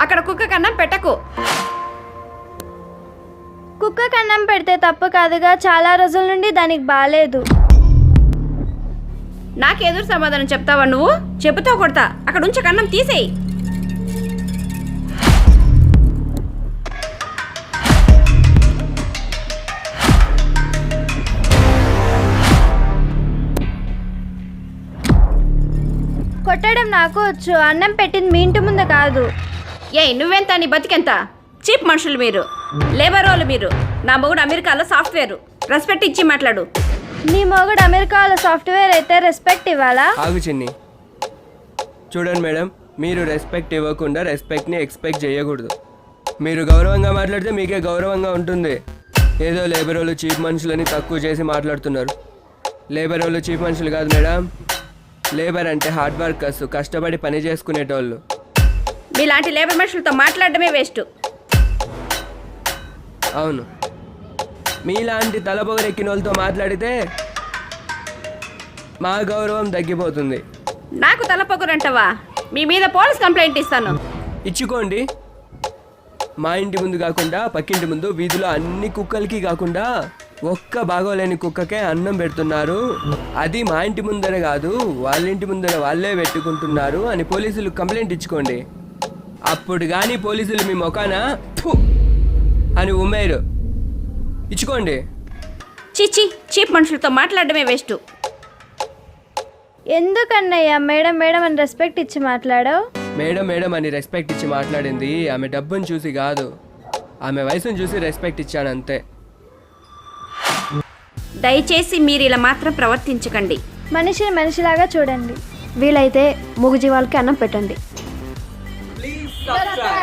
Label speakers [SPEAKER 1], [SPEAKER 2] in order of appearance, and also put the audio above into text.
[SPEAKER 1] అక్కడ కుక్కకి అన్నం పెట్టకు.
[SPEAKER 2] కుక్కకి అన్నం పెడితే తప్పు కాదుగా, చాలా రోజుల నుండి దానికి బాలేదు.
[SPEAKER 1] నాకు ఎదురు సమాధానం చెప్తావా నువ్వు? చెబుతా కొడతా. అక్కడ ఉంచక అన్నం తీసేయి.
[SPEAKER 2] కొట్టడం నాకు వచ్చు, అన్నం పెట్టింది మీ ఇంటి ముందు కాదు.
[SPEAKER 1] నువ్వెంత, నీ బతికెంత? చీప్ మనుషులు మీరు, లేబర్ వాళ్ళు మీరు. నా మొగుడు అమెరికాలో సాఫ్ట్వేర్. రెస్పెక్ట్ ఇచ్చి మాట్లాడు.
[SPEAKER 2] నీ మొగుడు అమెరికాలో సాఫ్ట్వేర్ అయితే రెస్పెక్ట్ ఇవ్వాలా?
[SPEAKER 3] ఆగు చిన్ని. చూడండి మేడం, మీరు రెస్పెక్ట్ ఇవ్వకుండా రెస్పెక్ట్ని ఎక్స్పెక్ట్ చేయకూడదు. మీరు గౌరవంగా మాట్లాడితే మీకే గౌరవంగా ఉంటుంది. ఏదో లేబర్ వాళ్ళు చీప్ మనుషులని తక్కువ చేసి మాట్లాడుతున్నారు. లేబర్ వాళ్ళు చీప్ మనుషులు కాదు మేడం. లేబర్ అంటే హార్డ్ వర్కర్స్, కష్టపడి పని చేసుకునేటోళ్ళు.
[SPEAKER 1] మీలాంటి లేబర్ మనుషులతో మాట్లాడడమే వేస్ట్.
[SPEAKER 3] అవును, మీలాంటి తలపొగరెక్కిన వాళ్ళతో మాట్లాడితే మా గౌరవం తగ్గిపోతుంది.
[SPEAKER 1] నాకు తలపొగరంటవా? మీ మీద పోలీస్ కంప్లైంట్ ఇస్తాను.
[SPEAKER 3] ఇచ్చుకోండి. మా ఇంటి ముందు కాకుండా పక్కింటి ముందు వీధిలో అన్ని కుక్కలకి కాకుండా ఒక్క బాగోలేని కుక్కకే అన్నం పెడుతున్నారు. అది మా ఇంటి ముందర కాదు, వాళ్ళ ఇంటి ముందర వాళ్ళే పెట్టుకుంటున్నారు అని పోలీసులు కంప్లైంట్ ఇచ్చుకోండి. అప్పుడు కానీ పోలీసులు మీ మొఖాన ఫు అని ఉమ్మేరు. ఇచ్చుకోండి.
[SPEAKER 1] చిచ్చి, చీప్ మనుషులతో మాట్లాడడమే వేస్ట్.
[SPEAKER 2] ఎందుకన్నయ్య మేడం మేడం అని రెస్పెక్ట్ ఇచ్చి మాట్లాడావు?
[SPEAKER 3] మేడం మేడం అని రెస్పెక్ట్ ఇచ్చి మాట్లాడింది ఆమె డబ్బును చూసి కాదు, ఆమె వయసును చూసి రెస్పెక్ట్ ఇచ్చాను అంతే.
[SPEAKER 1] దయచేసి మీరు ఇలా మాత్రం ప్రవర్తించకండి.
[SPEAKER 2] మనిషిని మనిషిలాగా చూడండి.
[SPEAKER 4] వీలైతే మూగజీవాలకి అన్నం పెట్టండి.
[SPEAKER 3] Please subscribe.